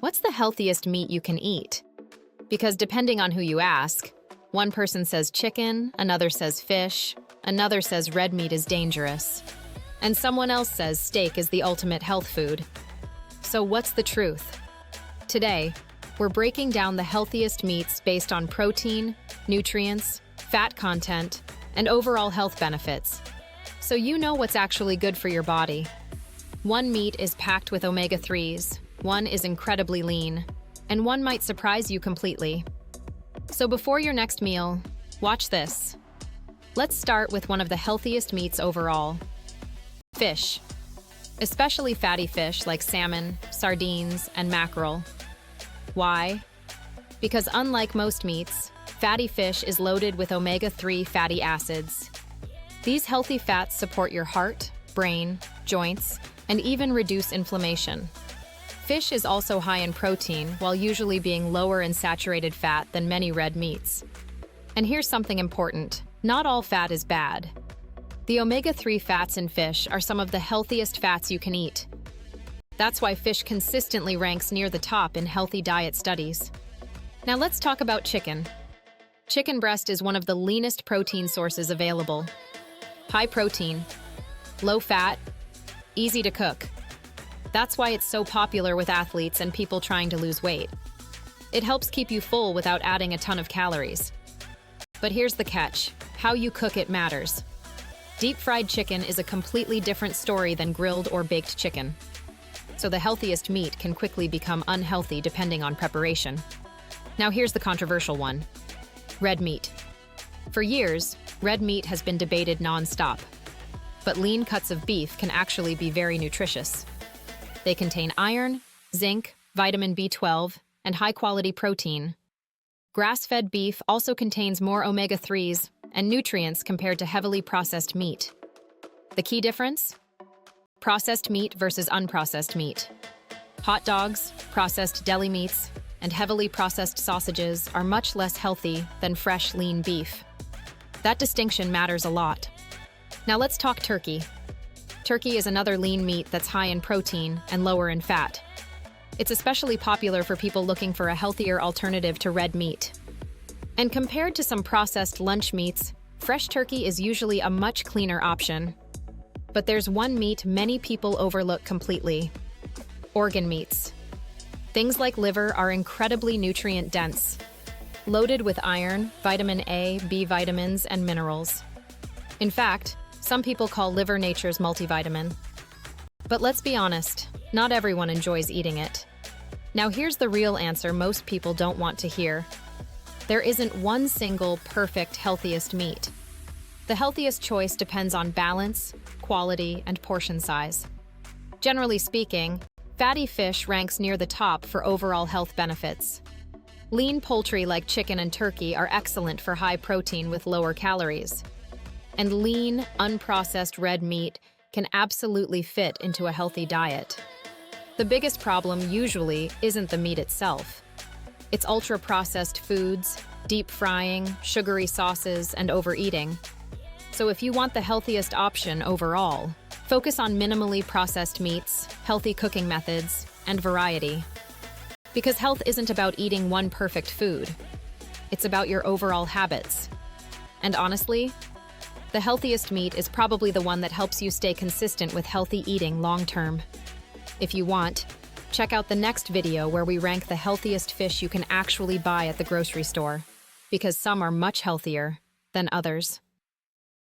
What's the healthiest meat you can eat? Because depending on who you ask, one person says chicken, another says fish, another says red meat is dangerous, and someone else says steak is the ultimate health food. So what's the truth? Today, we're breaking down the healthiest meats based on protein, nutrients, fat content, and overall health benefits, so you know what's actually good for your body. One meat is packed with omega-3s, one is incredibly lean, and one might surprise you completely. So before your next meal, watch this. Let's start with one of the healthiest meats overall: fish. Especially fatty fish like salmon, sardines, and mackerel. Why? Because unlike most meats, fatty fish is loaded with omega-3 fatty acids. These healthy fats support your heart, brain, joints, and even reduce inflammation. Fish is also high in protein, while usually being lower in saturated fat than many red meats. And here's something important: not all fat is bad. The omega-3 fats in fish are some of the healthiest fats you can eat. That's why fish consistently ranks near the top in healthy diet studies. Now let's talk about chicken. Chicken breast is one of the leanest protein sources available. High protein, low fat, easy to cook. That's why it's so popular with athletes and people trying to lose weight. It helps keep you full without adding a ton of calories. But here's the catch: how you cook it matters. Deep-fried chicken is a completely different story than grilled or baked chicken. So the healthiest meat can quickly become unhealthy depending on preparation. Now here's the controversial one: red meat. For years, red meat has been debated non-stop. But lean cuts of beef can actually be very nutritious. They contain iron, zinc, vitamin B12, and high-quality protein. Grass-fed beef also contains more omega-3s and nutrients compared to heavily processed meat. The key difference? Processed meat versus unprocessed meat. Hot dogs, processed deli meats, and heavily processed sausages are much less healthy than fresh, lean beef. That distinction matters a lot. Now let's talk turkey. Turkey is another lean meat that's high in protein and lower in fat. It's especially popular for people looking for a healthier alternative to red meat. And compared to some processed lunch meats, fresh turkey is usually a much cleaner option. But there's one meat many people overlook completely: organ meats. Things like liver are incredibly nutrient-dense, loaded with iron, vitamin A, B vitamins, and minerals. In fact, some people call liver nature's multivitamin. But let's be honest, not everyone enjoys eating it. Now here's the real answer most people don't want to hear. There isn't one single perfect healthiest meat. The healthiest choice depends on balance, quality, and portion size. Generally speaking, fatty fish ranks near the top for overall health benefits. Lean poultry like chicken and turkey are excellent for high protein with lower calories. And lean, unprocessed red meat can absolutely fit into a healthy diet. The biggest problem usually isn't the meat itself. It's ultra-processed foods, deep frying, sugary sauces, and overeating. So if you want the healthiest option overall, focus on minimally processed meats, healthy cooking methods, and variety. Because health isn't about eating one perfect food. It's about your overall habits. And honestly, the healthiest meat is probably the one that helps you stay consistent with healthy eating long-term. If you want, check out the next video where we rank the healthiest fish you can actually buy at the grocery store, because some are much healthier than others.